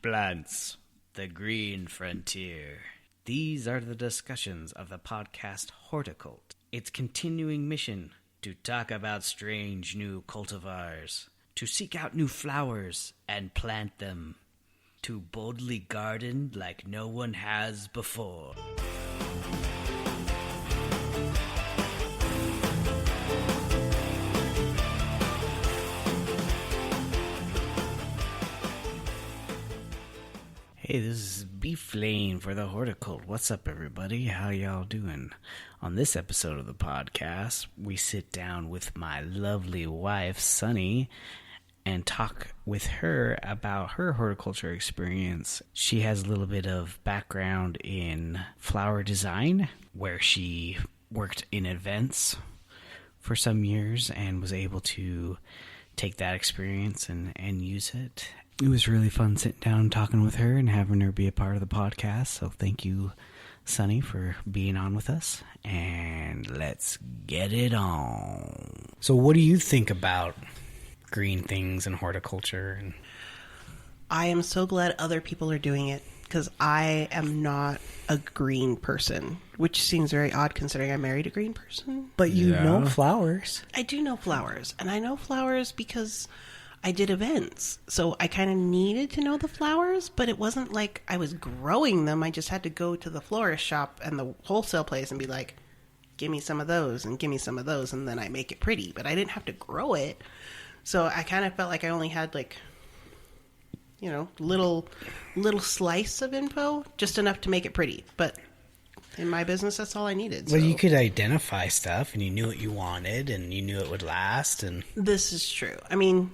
Plants, the green frontier. These are the discussions of the podcast Horticult. Its continuing mission to talk about strange new cultivars, to seek out new flowers and plant them, to boldly garden like no one has before. Hey, this is Beef Lane for the Horticult. What's up, everybody? How y'all doing? On this episode of the podcast, we sit down with my lovely wife, Sani, and talk with her about her horticulture experience. She has a little bit of background in flower design, where she worked in events for some years and was able to take that experience and use it. It was really fun sitting down and talking with her and having her be a part of the podcast. So thank you, Sani, for being on with us. And let's get it on. So what do you think about green things and horticulture? I am so glad other people are doing it because I am not a green person, which seems very odd considering I married a green person. But you know flowers. I do know flowers. And I know flowers because I did events, so I kind of needed to know the flowers, but it wasn't like I was growing them. I just had to go to the florist shop and the wholesale place and be like, give me some of those and give me some of those, and then I make it pretty. But I didn't have to grow it, so I kind of felt like I only had little slice of info, just enough to make it pretty. But in my business, that's all I needed. Well, you could identify stuff, and you knew what you wanted, and you knew it would last. And this is true. I mean,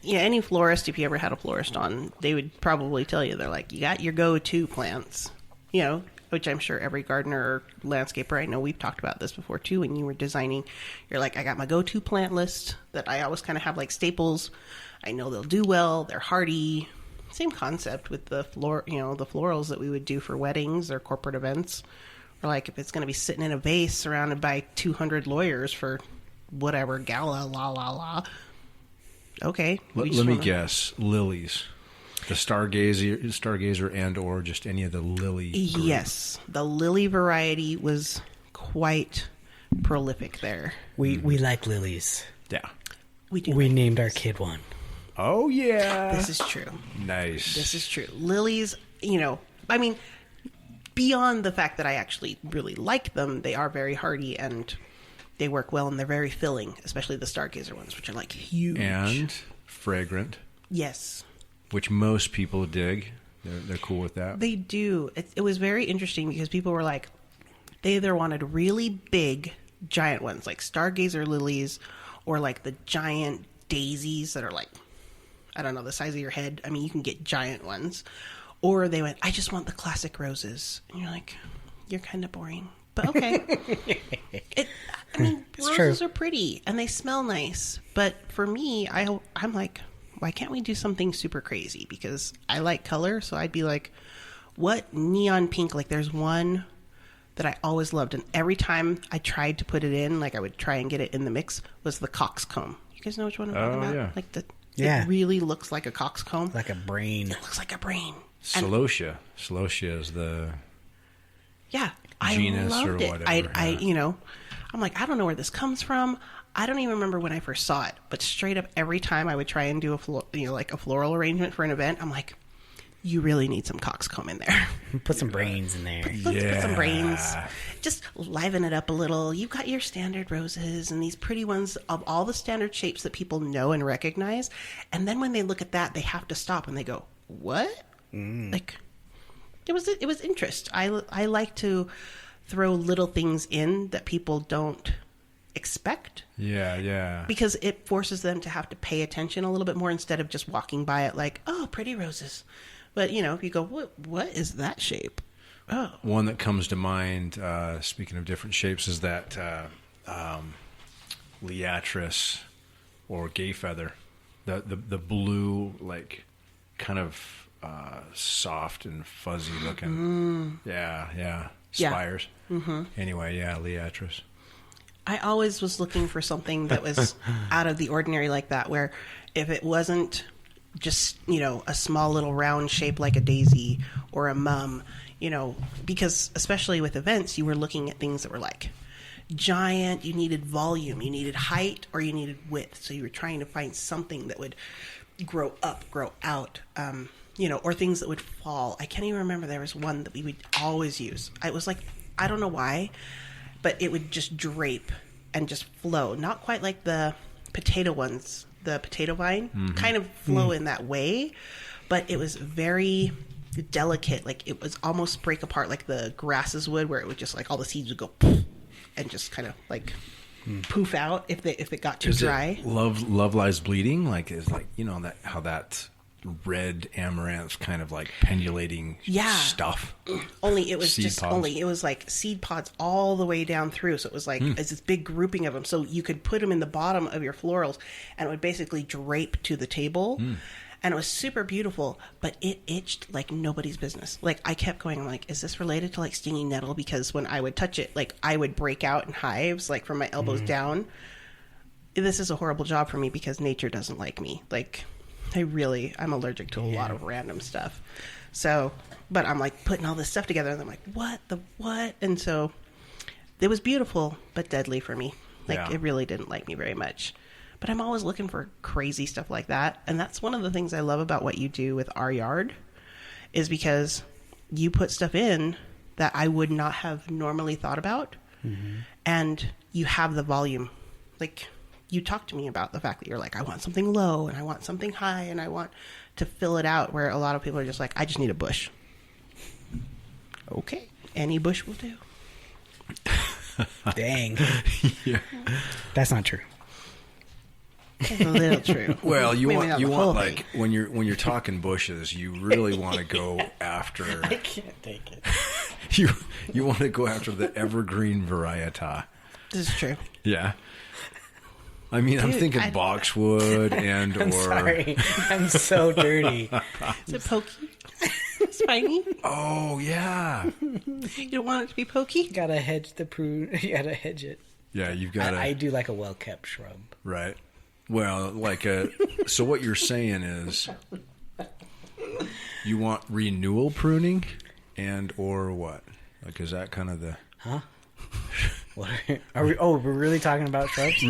any florist, if you ever had a florist on, they would probably tell you, they're like, you got your go-to plants, which I'm sure every gardener or landscaper, I know we've talked about this before too, when you were designing, you're like, I got my go-to plant list that I always kind of have like staples. I know they'll do well, they're hardy. Same concept with the the florals that we would do for weddings or corporate events. Or like if it's going to be sitting in a vase surrounded by 200 lawyers for whatever gala, la. Okay. Let me guess. Lilies. The stargazer and or just any of the lily group. Yes. The lily variety was quite prolific there. We like lilies. Yeah. We do. We named our kid one. Oh, yeah. This is true. Nice. This is true. Lilies, I mean, beyond the fact that I actually really like them, they are very hardy and they work well and they're very filling, especially the stargazer ones, which are like huge. And fragrant. Yes. Which most people dig. They're cool with that. They do. It was very interesting because people were like, they either wanted really big, giant ones, like stargazer lilies, or like the giant daisies that are like, I don't know, the size of your head. I mean, you can get giant ones. Or they went, I just want the classic roses. And you're like, you're kind of boring. But okay. Roses are pretty and they smell nice. But for me, I'm like, why can't we do something super crazy? Because I like color. So I'd be like, what neon pink? Like there's one that I always loved. And every time I tried to put it in, like I would try and get it in the mix, was the coxcomb. You guys know which one I'm talking about? Yeah. Like Yeah. It really looks like a coxcomb. Like a brain. It looks like a brain. Celosia. Celosia is the genus I loved or it. whatever. I'm like, I don't know where this comes from. I don't even remember when I first saw it. But straight up, every time I would try and do a floral arrangement for an event, I'm like, you really need some coxcomb in there. Put some brains in there. Let's put some brains. Just liven it up a little. You've got your standard roses and these pretty ones of all the standard shapes that people know and recognize. And then when they look at that, they have to stop and they go, what? Like, it was interest. I like to throw little things in that people don't expect. Yeah. Because it forces them to have to pay attention a little bit more instead of just walking by it like, oh, pretty roses. But, if you go, what is that shape? Oh. One that comes to mind, speaking of different shapes, is that Liatris or gay feather. The blue, like, kind of soft and fuzzy looking. Yeah. Spires. Anyway, Liatris. I always was looking for something that was out of the ordinary like that, where if it wasn't just, a small little round shape like a daisy or a mum, because especially with events, you were looking at things that were like giant, you needed volume, you needed height, or you needed width. So you were trying to find something that would grow up, grow out, or things that would fall. I can't even remember. There was one that we would always use. It was like, I don't know why, but it would just drape and just flow. Not quite like the potato ones, the potato vine, kind of flow in that way, but it was very delicate. Like it was almost break apart like the grasses would, where it would just like all the seeds would go poof, and just kind of like poof out if it got too dry. Love Lies Bleeding, like is like that how that red amaranth kind of like pendulating stuff. Only it was seed pods. It was like seed pods all the way down through. So it was like it's this big grouping of them. So you could put them in the bottom of your florals, and it would basically drape to the table. And it was super beautiful, but it itched like nobody's business. Like I kept going, I'm like, is this related to like stinging nettle? Because when I would touch it, like I would break out in hives, like from my elbows down. This is a horrible job for me because nature doesn't like me. Like I'm allergic to a lot of random stuff. So, but I'm like putting all this stuff together and I'm like, what? And so it was beautiful, but deadly for me. Like it really didn't like me very much. But I'm always looking for crazy stuff like that. And that's one of the things I love about what you do with our yard is because you put stuff in that I would not have normally thought about. And you have the volume. Like you talked to me about the fact that you're like, I want something low and I want something high and I want to fill it out, where a lot of people are just like, I just need a bush. Okay. Any bush will do. Dang. Yeah. That's not true. It's a little true. Well, you Maybe not want the whole like when you're talking bushes, you really want to go after. I can't take it. You want to go after the evergreen variety. This is true. Yeah. I mean, I'm thinking boxwood and I'm or. sorry. I'm so dirty. Is it pokey? Spiny? Oh yeah. You don't want it to be pokey? You gotta hedge the prune. You gotta hedge it. Yeah, you've got. I do like a well-kept shrub. Right. Well, like so what you're saying is you want renewal pruning and or what? Like, is that kind of the... Huh? What are we? Oh, we're really talking about shrubs?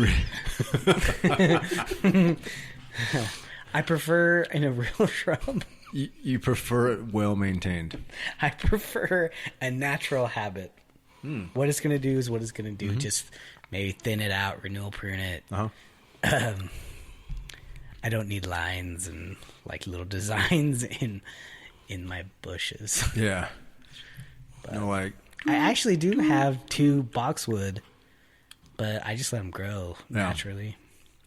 I prefer in a real shrub. You prefer it well maintained. I prefer a natural habit. What it's going to do is what it's going to do. Just maybe thin it out, renewal prune it. I don't need lines and like little designs in my bushes. Yeah. No, like I actually do have 2 boxwood, but I just let them grow naturally.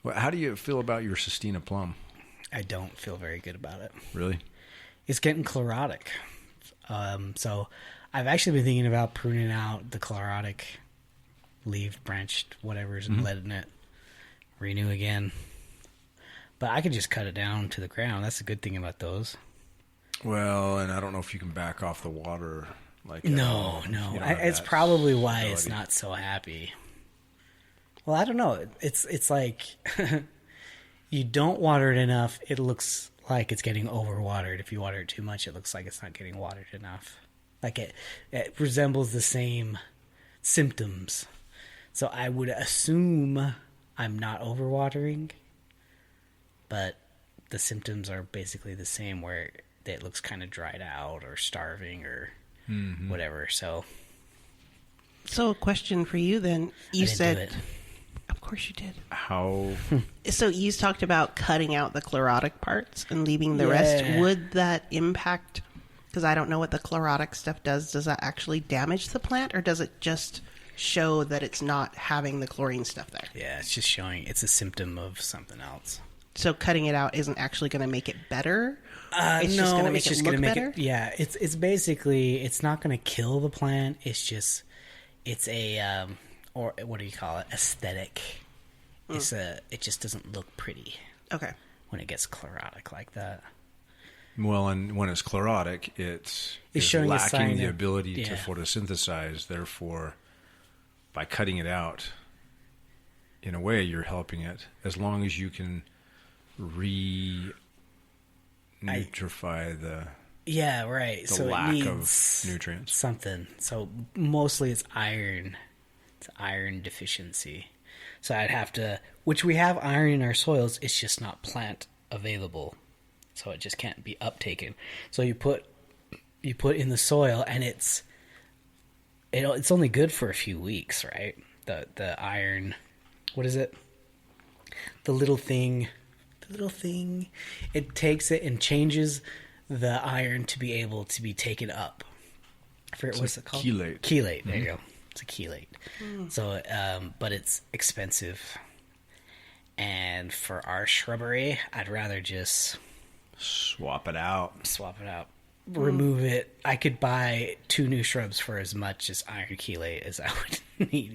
Well, how do you feel about your Sistina plum? I don't feel very good about it. Really? It's getting chlorotic. So I've actually been thinking about pruning out the chlorotic leaf, branched, whatever's, and letting it renew again. But I could just cut it down to the ground. That's the good thing about those. Well, and I don't know if you can back off the water. Like No. It's probably why it's not so happy. Well, I don't know. It's like you don't water it enough, it looks like it's getting overwatered. If you water it too much, it looks like it's not getting watered enough. Like it resembles the same symptoms. So I would assume I'm not overwatering, but the symptoms are basically the same, where it looks kind of dried out or starving or whatever. So a question for you then. You said, do it. Of course you did. How? So you talked about cutting out the chlorotic parts and leaving the rest. Would that impact? Because I don't know what the chlorotic stuff does. Does that actually damage the plant, or does it just show that it's not having the chlorine stuff there? Yeah, it's just showing it's a symptom of something else. So cutting it out isn't actually going to make it better? It's just going to it's make just it gonna look make better? Yeah, it's basically, it's not going to kill the plant. It's a or what do you call it? Aesthetic. It just doesn't look pretty. Okay. When it gets chlorotic like that. Well, and when it's chlorotic, it's showing a sign lacking the of- ability to photosynthesize. Therefore, by cutting it out, in a way, you're helping it. As long as you can nutrify the Yeah, right. So lack it of needs nutrients. something. So mostly it's iron. It's iron deficiency. So I'd have to, which we have iron in our soils, it's just not plant available. So it just can't be uptaken. So you put in the soil, and it's only good for a few weeks, right? The iron, what is it? The little thing, it takes it and changes the iron to be able to be taken up. I forget what's it called? Chelate. Chelate, there you go. It's a chelate. So, but it's expensive. And for our shrubbery, I'd rather just swap it out. Remove it. I could buy 2 new shrubs for as much as iron chelate as I would need,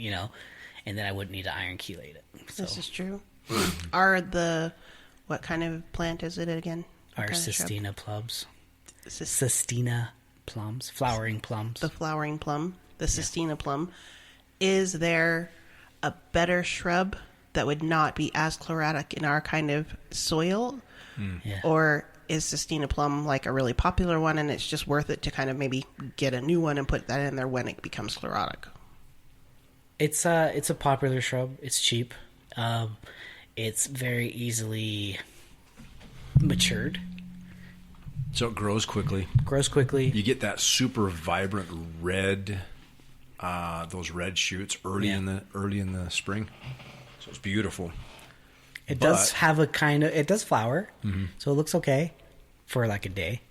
and then I wouldn't need to iron chelate it. So. This is true. What kind of plant is it again? Our Sistina plums. Sistina plums. Flowering plums. The flowering plum. The Sistina plum. Is there a better shrub that would not be as chlorotic in our kind of soil? Yeah. Or is Sistina plum like a really popular one and it's just worth it to kind of maybe get a new one and put that in there when it becomes chlorotic? It's a popular shrub. It's cheap. It's very easily matured. So it grows quickly. You get that super vibrant red, those red shoots early in the spring. So it's beautiful. It does have it does flower, so it looks okay for like a day.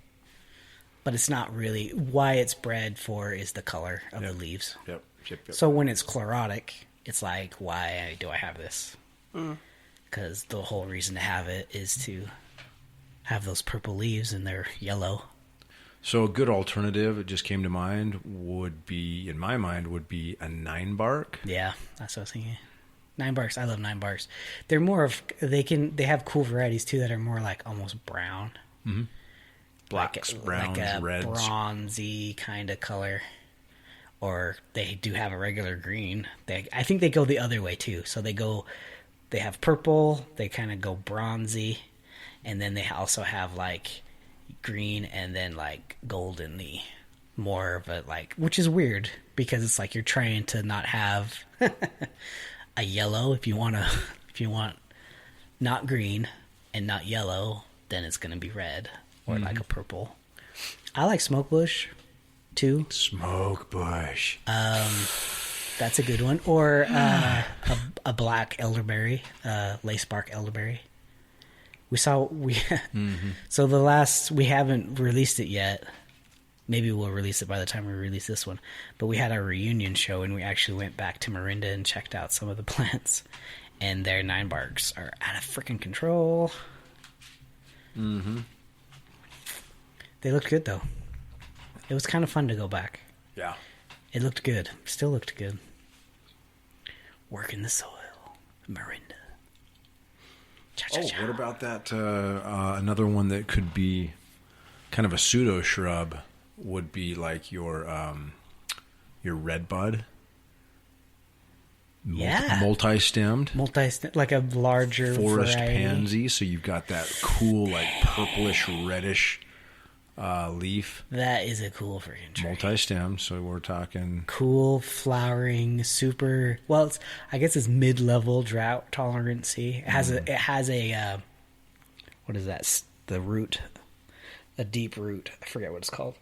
But it's not really, why it's bred for is the color of the leaves. Yep. So when it's chlorotic, it's like, why do I have this? Because the whole reason to have it is to have those purple leaves and they're yellow. So a good alternative, it just came to mind, would be a 9-bark. Yeah, that's what I was thinking. 9-barks, I love 9-barks. They're more of, they have cool varieties too that are more like almost brown. Mm-hmm. Blacks, browns, like a reds. Bronzy kind of color. Or they do have a regular green. I think they go the other way too. So they have purple, they kind of go bronzy, and then they also have like green and then like goldenly, more of a like, which is weird because it's like you're trying to not have a yellow. If you want not green and not yellow, then it's going to be red or like a purple. I like smoke bush too. Smoke bush. That's a good one. Or a black elderberry, lace bark elderberry. So we haven't released it yet. Maybe we'll release it by the time we release this one. But we had our reunion show and we actually went back to Marinda and checked out some of the plants. And their 9-barks are out of freaking control. Mm-hmm. They looked good though. It was kind of fun to go back. Yeah. It looked good. Still looked good. Working the soil. Marinda. What about that? Another one that could be kind of a pseudo shrub would be like your red bud. Yeah. Multi-stemmed. Like a larger forest variety. pansy. So you've got that cool, like purplish, reddish leaf. That is a cool freaking tree. Multi-stem. So we're talking cool, flowering, super. Well, I guess it's mid-level drought tolerancy. It has a what is that? The root, a deep root. I forget what it's called.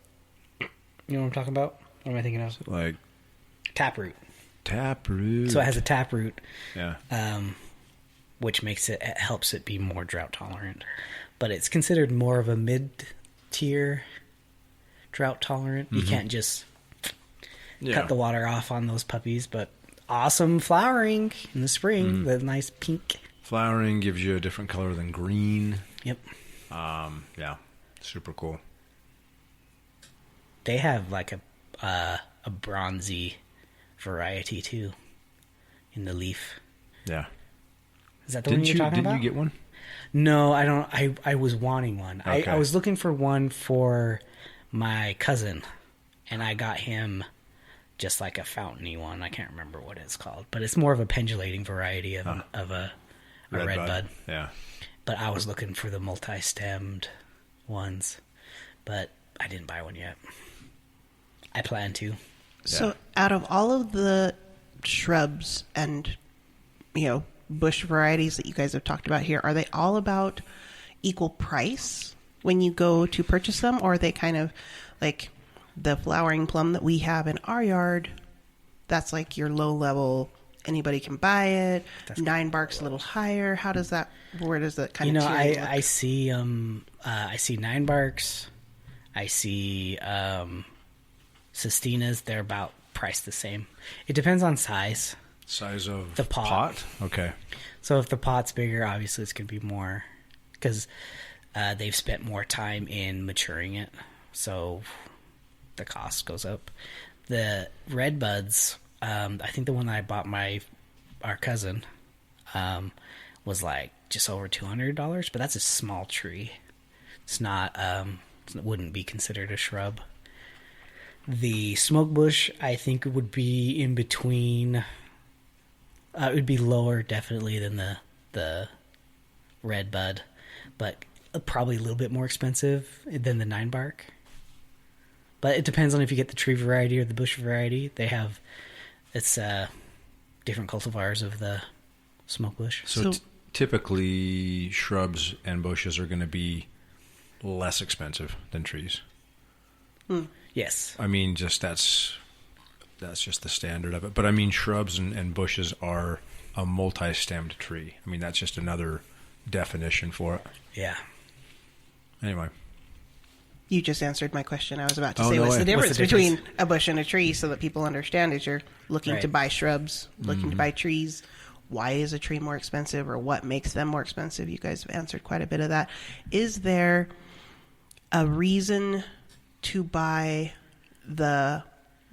You know what I'm talking about? What am I thinking of? like Taproot. Taproot. So it has a taproot. Yeah. Which it helps it be more drought tolerant. But it's considered more of a mid-tier drought tolerant. You can't just cut the water off on those puppies, but awesome flowering in the spring. The nice pink. Flowering gives you a different color than green. Yep. Yeah. Super cool. They have like a bronzy variety too in the leaf. Yeah. Is that the one you're talking about? Didn't you get one? No, I don't. I was wanting one. Okay. I was looking for one for my cousin, and I got him just like a fountainy one. I can't remember what it's called, but it's more of a pendulating variety of a red bud. Yeah. But I was looking for the multi-stemmed ones, but I didn't buy one yet. I plan to. So out of all of the shrubs and, bush varieties that you guys have talked about here, are they all about equal price when you go to purchase them? Or are they kind of like the flowering plum that we have in our yard? That's like your low level, anybody can buy it. That's 9 bark's a little higher. Where does that kind of tiering look? I see 9 barks. I see Sestinas. They're about priced the same. It depends on size. Size of the pot. Okay. So if the pot's bigger, obviously it's going to be more because they've spent more time in maturing it. So the cost goes up. The red buds, I think the one that I bought our cousin was like just over $200, but that's a small tree. It's not, it wouldn't be considered a shrub. The smoke bush, I think, would be in between. It would be lower, definitely, than the red bud, but probably a little bit more expensive than the 9 bark. But it depends on if you get the tree variety or the bush variety. It's different cultivars of the smoke bush. So typically, shrubs and bushes are going to be less expensive than trees. Yes. I mean, that's just the standard of it. But I mean, shrubs and bushes are a multi-stemmed tree. I mean, that's just another definition for it. Yeah. Anyway. You just answered my question. I was about to say, what's the difference between a bush and a tree, so that people understand as you're looking to buy shrubs, looking to buy trees, why is a tree more expensive or what makes them more expensive? You guys have answered quite a bit of that. Is there a reason to buy the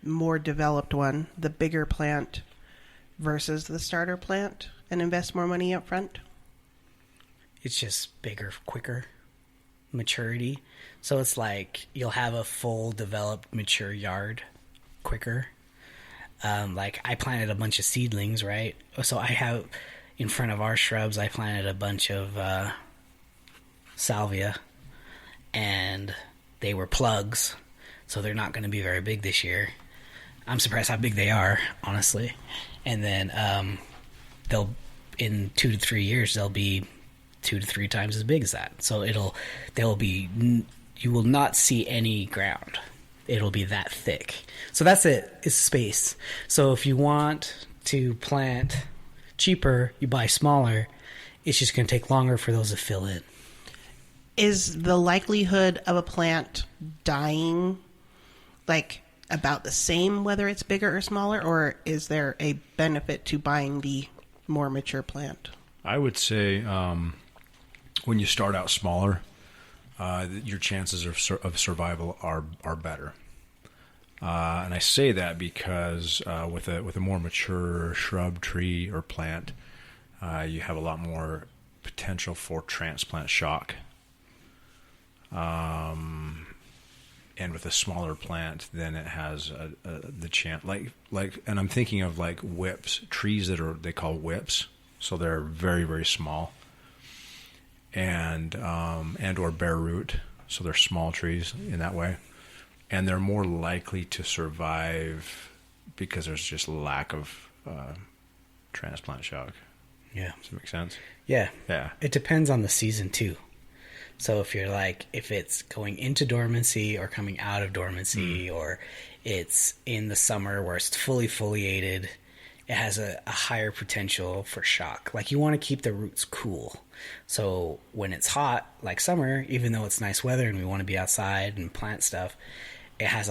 more developed one, the bigger plant, versus the starter plant and invest more money up front? It's just bigger, quicker maturity. So it's like you'll have a full developed mature yard quicker. Like I planted a bunch of seedlings, right? So I have in front of our shrubs, I planted a bunch of salvia, and they were plugs, so they're not going to be very big this year. I'm surprised how big they are, honestly. And then they'll, in 2 to 3 years, they'll be 2 to 3 times as big as that. So you will not see any ground. It'll be that thick. So that's it, is space. So if you want to plant cheaper, you buy smaller. It's just going to take longer for those to fill in. Is the likelihood of a plant dying like about the same whether it's bigger or smaller, or is there a benefit to buying the more mature plant? I would say when you start out smaller, your chances of survival are better. And I say that because with a more mature shrub, tree, or plant, you have a lot more potential for transplant shock. And with a smaller plant, then it has the chance, and I'm thinking of like whips, trees they call whips, so they're very, very small, and or bare root, so they're small trees in that way, and they're more likely to survive because there's just lack of transplant shock. Yeah. Does that make sense? Yeah. Yeah. It depends on the season too. So if it's going into dormancy or coming out of dormancy, or it's in the summer where it's fully foliated, it has a higher potential for shock. Like you want to keep the roots cool. So when it's hot, like summer, even though it's nice weather and we want to be outside and plant stuff, it has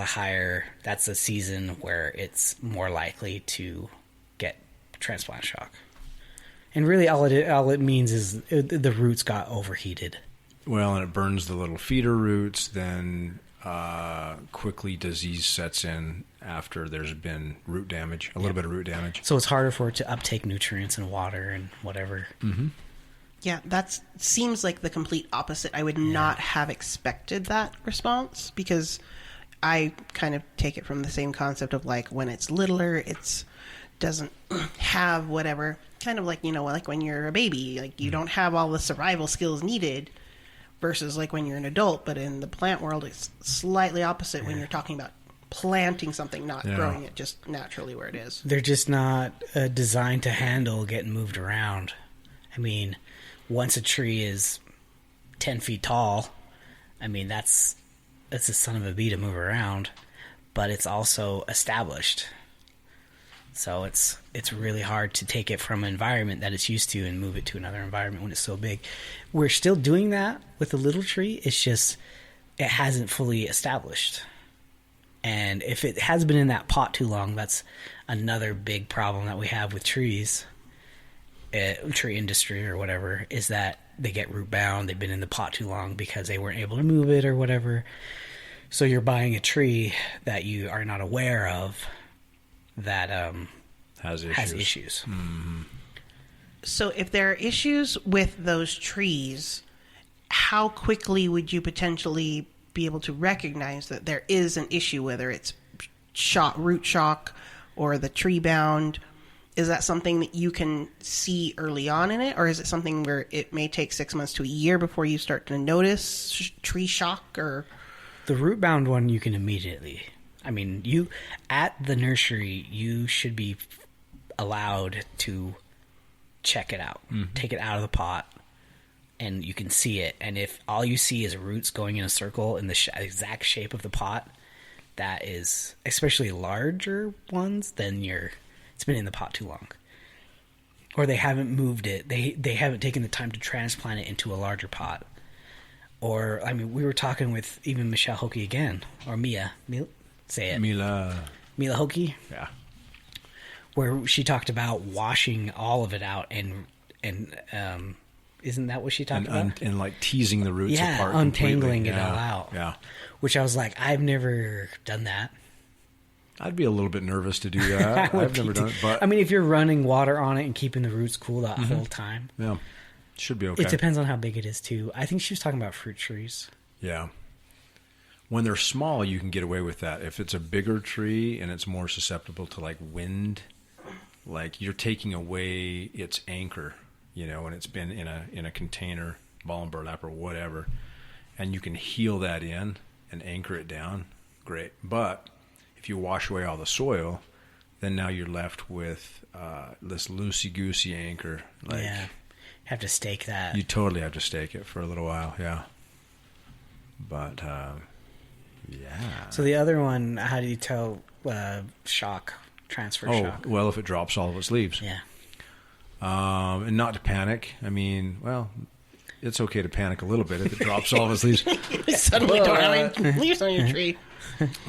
that's a season where it's more likely to get transplant shock. And really all it means is the roots got overheated. Well, and it burns the little feeder roots, then quickly disease sets in after there's been root damage, a little bit of root damage. So it's harder for it to uptake nutrients and water and whatever. Mm-hmm. Yeah, that seems like the complete opposite. I would not have expected that response, because I kind of take it from the same concept of like when it's littler, it doesn't have whatever, kind of like, like when you're a baby, like you don't have all the survival skills needed, versus like when you're an adult. But in the plant world, it's slightly opposite when you're talking about planting something, not growing it just naturally where it is. They're just not designed to handle getting moved around. I mean, once a tree is 10 feet tall, I mean, that's a son of a bee to move around, but it's also established. So it's really hard to take it from an environment that it's used to and move it to another environment when it's so big. We're still doing that with the little tree. It's just it hasn't fully established. And if it has been in that pot too long, that's another big problem that we have with trees, tree industry or whatever, is that they get root bound. They've been in the pot too long because they weren't able to move it or whatever. So you're buying a tree that you are not aware of that has issues. Mm-hmm. So if there are issues with those trees, how quickly would you potentially be able to recognize that there is an issue, whether it's root shock or the tree bound? Is that something that you can see early on in it, or is it something where it may take 6 months to a year before you start to notice tree shock? Or the root bound one, you can immediately. I mean, you at the nursery, you should be allowed to check it out, take it out of the pot, and you can see it. And if all you see is roots going in a circle in the exact shape of the pot, that is, especially larger ones, then it's been in the pot too long. Or they haven't moved it. They haven't taken the time to transplant it into a larger pot. Or, I mean, we were talking with even Michelle Hokie again, or Mia. Say it. Mila Hokie? Yeah. Where she talked about washing all of it out and isn't that what she talked about? And like teasing the roots apart. Untangling it all out. Yeah. Which I was like, I've never done that. I'd be a little bit nervous to do that. I've never done it, but I mean, if you're running water on it and keeping the roots cool that whole time, yeah, should be okay. It depends on how big it is too. I think she was talking about fruit trees. Yeah, when they're small, you can get away with that. If it's a bigger tree and it's more susceptible to like wind, like you're taking away its anchor, and it's been in a container, ball and burlap or whatever, and you can heel that in and anchor it down. Great, but if you wash away all the soil, then now you're left with this loosey-goosey anchor. Like, you have to stake that. You totally have to stake it for a little while, yeah. But, yeah. So the other one, how do you tell shock, transfer shock? Well, if it drops all of its leaves. Yeah. And not to panic. I mean, well, it's okay to panic a little bit if it drops all of its leaves. Suddenly don't have any leaves on your tree.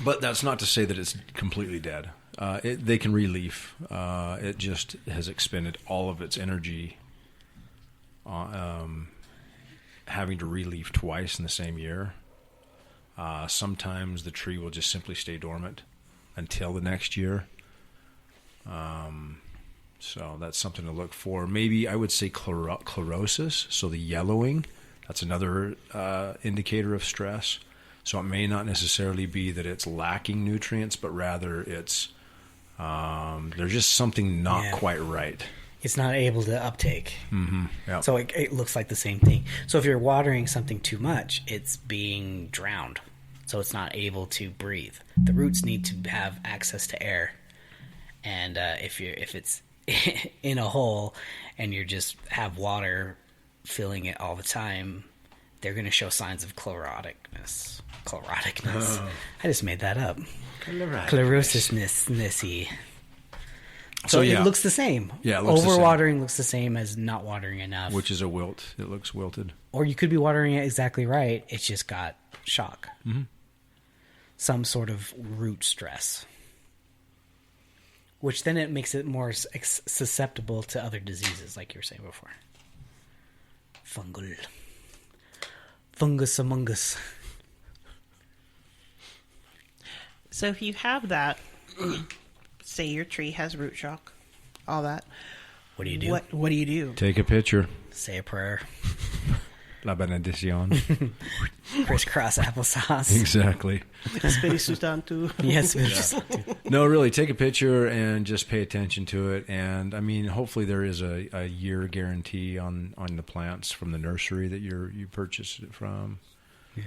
But that's not to say that it's completely dead. They can re-leaf. It just has expended all of its energy having to re-leaf twice in the same year. Sometimes the tree will just simply stay dormant until the next year. So that's something to look for. Maybe I would say chlorosis, so the yellowing. That's another indicator of stress. So it may not necessarily be that it's lacking nutrients, but rather it's there's just something not quite right. It's not able to uptake. Mm-hmm. Yep. So it looks like the same thing. So if you're watering something too much, it's being drowned. So it's not able to breathe. The roots need to have access to air. And if it's in a hole and you just have water filling it all the time, they're going to show signs of chloroticness. Oh. I just made that up. Chlorosis-nessy. So it looks the same. Yeah, it looks Overwatering looks the same as not watering enough. Which is a wilt. It looks wilted. Or you could be watering it exactly right. It's just got shock. Mm-hmm. Some sort of root stress. Which then it makes it more susceptible to other diseases, like you were saying before. Fungus among us. So if you have that, say your tree has root shock, all that. What do you do? What do you do? Take a picture. Say a prayer. La benedición. crisscross applesauce. Exactly. Espiritu Santo. Yes. No, really, take a picture and just pay attention to it. And I mean, hopefully there is a year guarantee on the plants from the nursery that you purchased it from. Yeah.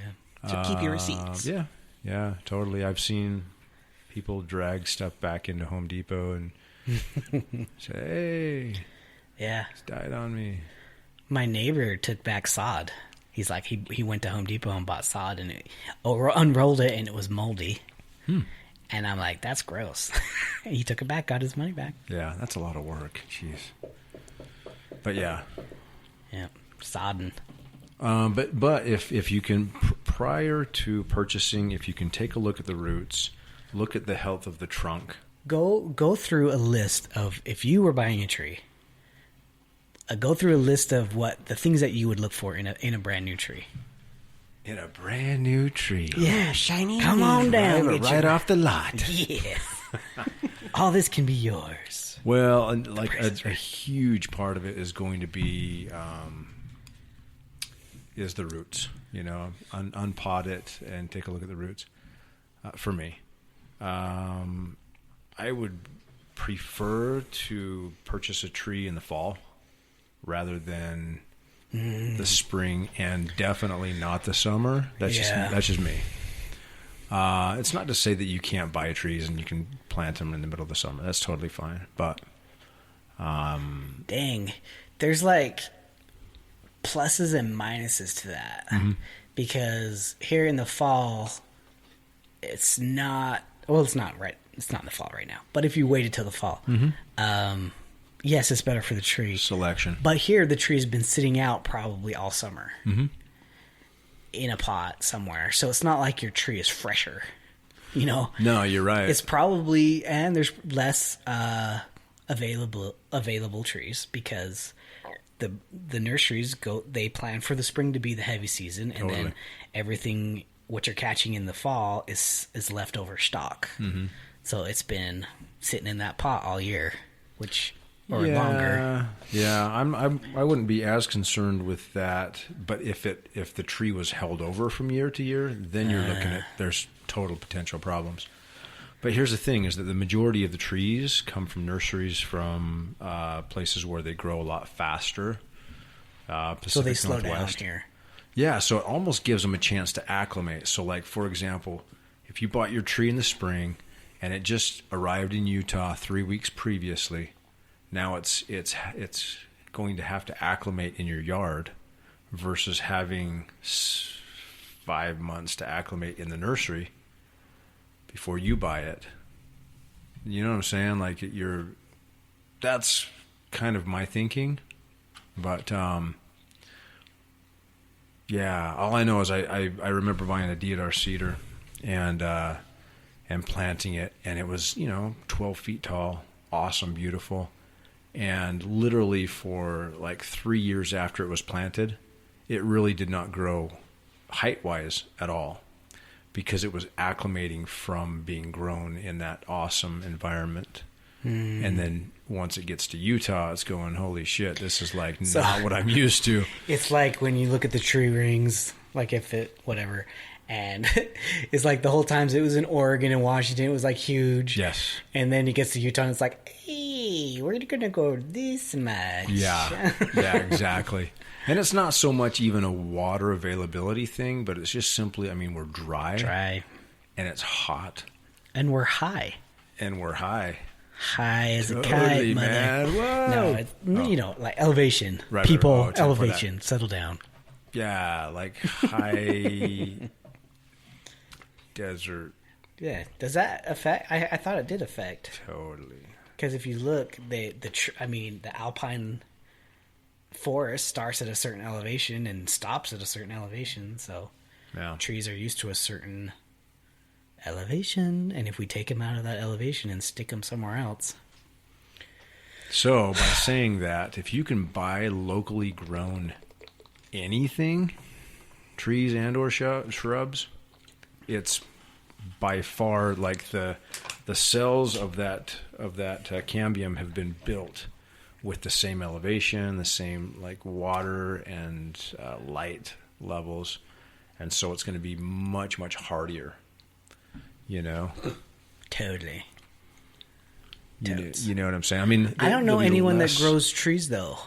So keep your receipts. Yeah, totally. I've seen people drag stuff back into Home Depot and say, "Hey, yeah, it's died on me." My neighbor took back sod. He's like, he went to Home Depot and bought sod and unrolled it and it was moldy. And I'm like, that's gross. He took it back, got his money back. Yeah, that's a lot of work. Jeez. But yeah. Yeah, sodding. But if you can, prior to purchasing, if you can take a look at the roots, look at the health of the trunk. Go through a list of, if you were buying a tree, go through a list of what the things that you would look for in a brand new tree. In a brand new tree. Yeah, shiny. Come on down. Right off the lot. Yes. All this can be yours. Well, like a huge part of it is going to be is the roots. You know, unpot it and take a look at the roots. For me, I would prefer to purchase a tree in the fall rather than the spring, and definitely not the summer. That's just me. It's not to say that you can't buy trees and you can plant them in the middle of the summer. That's totally fine. But dang, there's like pluses and minuses to that. Because here in the fall, it's not right. It's not in the fall right now. But if you waited till the fall, yes, it's better for the tree selection. But here, the tree's been sitting out probably all summer in a pot somewhere. So it's not like your tree is fresher, you know? No, you're right. It's probably, and there's less available trees because the nurseries they plan for the spring to be the heavy season, and then everything what you're catching in the fall is leftover stock. So it's been sitting in that pot all year, longer. Yeah, I wouldn't be as concerned with that. But if the tree was held over from year to year, then you're looking at there's total potential problems. But here's the thing: is that the majority of the trees come from nurseries from places where they grow a lot faster. Pacific so they slow Northwest. down here. Yeah, so it almost gives them a chance to acclimate. So, like for example, if you bought your tree in the spring and it just arrived in Utah 3 weeks previously, now it's going to have to acclimate in your yard versus having 5 months to acclimate in the nursery before you buy it. You know what I'm saying? Like that's kind of my thinking. But yeah, all I know is I remember buying a deodar cedar and planting it, and it was 12 feet tall, awesome, beautiful. And literally for like 3 years after it was planted, it really did not grow height-wise at all because it was acclimating from being grown in that awesome environment. And then once it gets to Utah, it's going, holy shit, this is like not what I'm used to. It's like when you look at the tree rings, like if it, whatever, and it's like the whole times it was in Oregon and Washington, it was like huge. Yes. And then it gets to Utah and it's like, hey, we're going to go this much. Yeah, exactly. And it's not so much even a water availability thing, but it's just simply, we're dry. And it's hot. And we're high. High as a kite, mother. Man. Whoa. No, like elevation. Right, People, right. elevation. Settle down. Yeah, like high desert. Yeah. Does that affect? I thought it did affect. Totally. Because if you look, the alpine forest starts at a certain elevation and stops at a certain elevation. So trees are used to a certain elevation, and if we take them out of that elevation and stick them somewhere else. So by saying that, if you can buy locally grown anything, trees and or shrubs, it's by far like the cells of that cambium have been built with the same elevation, the same like water and light levels. And so it's going to be much, much hardier, you know? Totally. You know what I'm saying? I mean, I don't know anyone that grows trees, though.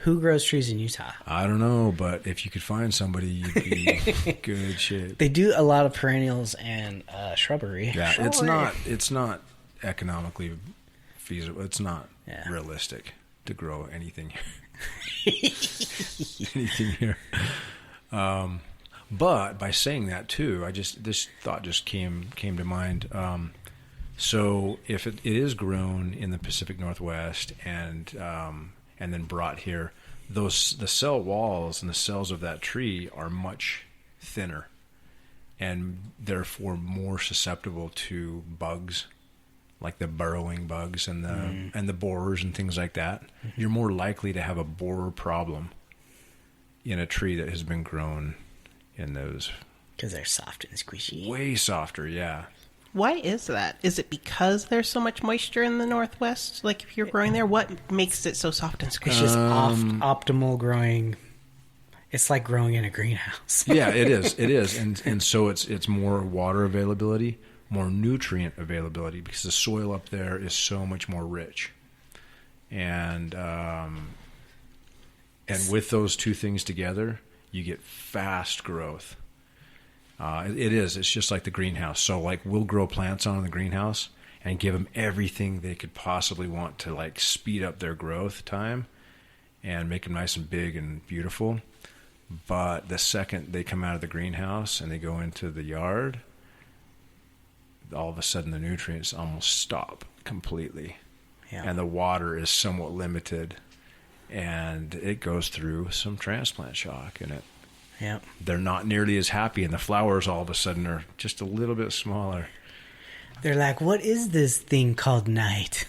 Who grows trees in Utah? I don't know, but if you could find somebody, you'd be good shit. They do a lot of perennials and shrubbery. Yeah, it's not economically feasible. It's not realistic to grow anything here. But by saying that too, this thought just came to mind. So if it is grown in the Pacific Northwest and then brought here, the cell walls and the cells of that tree are much thinner and therefore more susceptible to bugs, like the burrowing bugs and the borers and things like that. Mm-hmm. You're more likely to have a borer problem in a tree that has been grown in those. Because they're soft and squishy. Way softer, yeah. Why is that? Is it because there's so much moisture in the Northwest? Like if you're growing there, what makes it so soft and squishy? It's just optimal growing. It's like growing in a greenhouse. Yeah, it is. And so it's more water availability, more nutrient availability, because the soil up there is so much more rich. And with those two things together, you get fast growth. It's just like the greenhouse. So like we'll grow plants on in the greenhouse and give them everything they could possibly want to like speed up their growth time and make them nice and big and beautiful. But the second they come out of the greenhouse and they go into the yard, all of a sudden the nutrients almost stop completely. Yeah. And the water is somewhat limited and it goes through some transplant shock in it. Yeah, they're not nearly as happy, and the flowers all of a sudden are just a little bit smaller. They're like, what is this thing called night?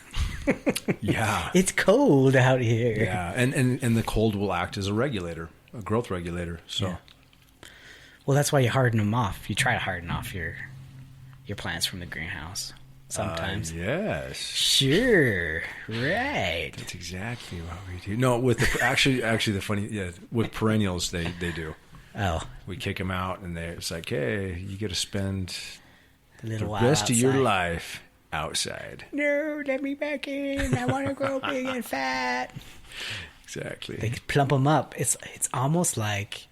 Yeah. It's cold out here. Yeah, and the cold will act as a regulator, a growth regulator. So, yeah. Well, that's why you harden them off. You try to harden off your plants from the greenhouse sometimes. Yes. Sure. Right. That's exactly what we do. No, with the actually the funny with perennials they do. Oh. We kick them out, and it's like, hey, you get to spend the rest outside of your life outside. No, let me back in. I want to grow big and fat. Exactly. They could plump them up. It's almost like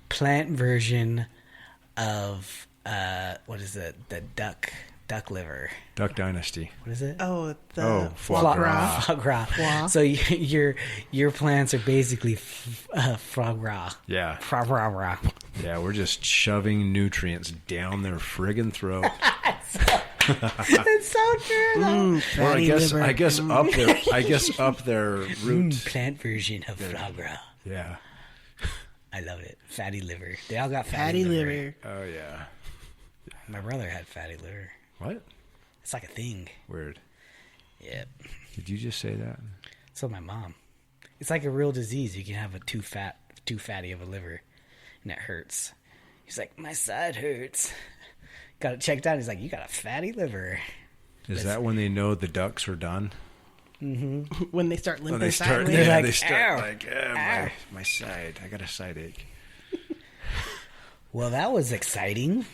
plant version of what is it? The duck liver. Duck Dynasty. What is it? Oh, foie gras. Foie gras. So your plants are basically foie gras. Yeah. Foie gras. Yeah, we're just shoving nutrients down their friggin' throat. It's so true. Or I guess up their root. Plant version of foie gras. Yeah. I love it. Fatty liver. They all got fatty liver. Oh yeah. My brother had fatty liver. What? It's like a thing. Weird. Yep. Did you just say that? So my mom. It's like a real disease. You can have too fatty of a liver, and it hurts. He's like, my side hurts. Got it checked out. He's like, you got a fatty liver. Is that when they know the ducks are done? Mm-hmm. When they start limping sideways? They start like, my side. I got a side ache. Well, that was exciting.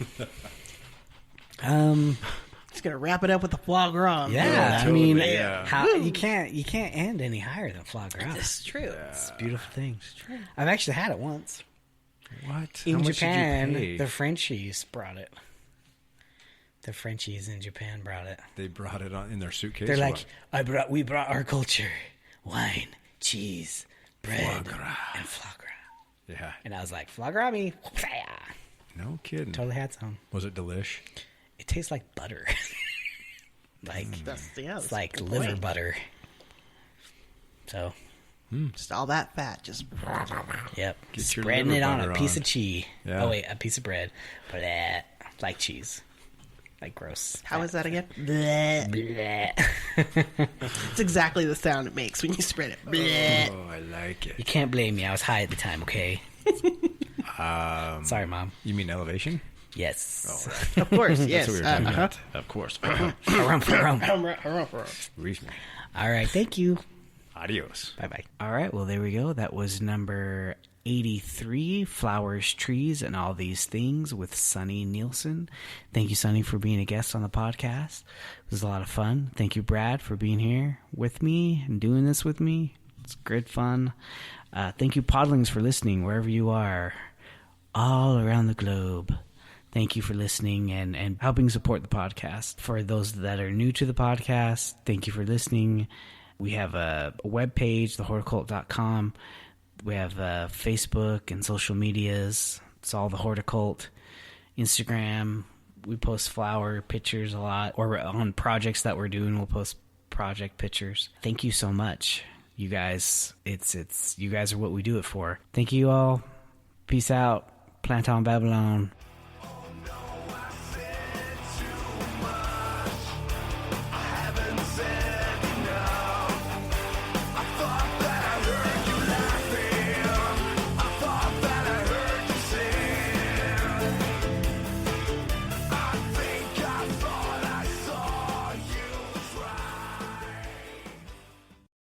Just gonna wrap it up with the foie gras. Yeah, I mean, you can't end any higher than foie gras. It's true. Yeah. It's a beautiful thing. It's true. I've actually had it once. What? In Japan, the Frenchies brought it. The Frenchies in Japan brought it. They brought it in their suitcase. They're like, we brought our culture, wine, cheese, bread, and foie gras. Yeah. And I was like, foie gras me. No kidding. Totally had some. Was it delish? It tastes like butter. It's like liver butter. So. Just all that fat. Just. Yep. Spreading it on a piece of cheese. Yeah. Oh, wait, a piece of bread. Blah. Like cheese. Like gross. How is that again? Bleh. Bleh. It's exactly the sound it makes when you spread it. Bleh. Oh, I like it. You can't blame me. I was high at the time, okay? Sorry, Mom. You mean elevation? Yes. Oh, right. Of course, yes. That's what we were talking about. Of course. All right, thank you. Adios. Bye-bye. All right, well, there we go. That was number 83, Flowers, Trees, and All These Things with Sani Nielsen. Thank you, Sani, for being a guest on the podcast. It was a lot of fun. Thank you, Brad, for being here with me and doing this with me. It's great fun. Thank you, Podlings, for listening wherever you are, all around the globe. Thank you for listening and helping support the podcast. For those that are new to the podcast, thank you for listening. We have a webpage, thehorticult.com. We have Facebook and social medias. It's all The Horticult. Instagram, we post flower pictures a lot. Or on projects that we're doing, we'll post project pictures. Thank you so much. You guys, you guys are what we do it for. Thank you all. Peace out. Plant on Babylon.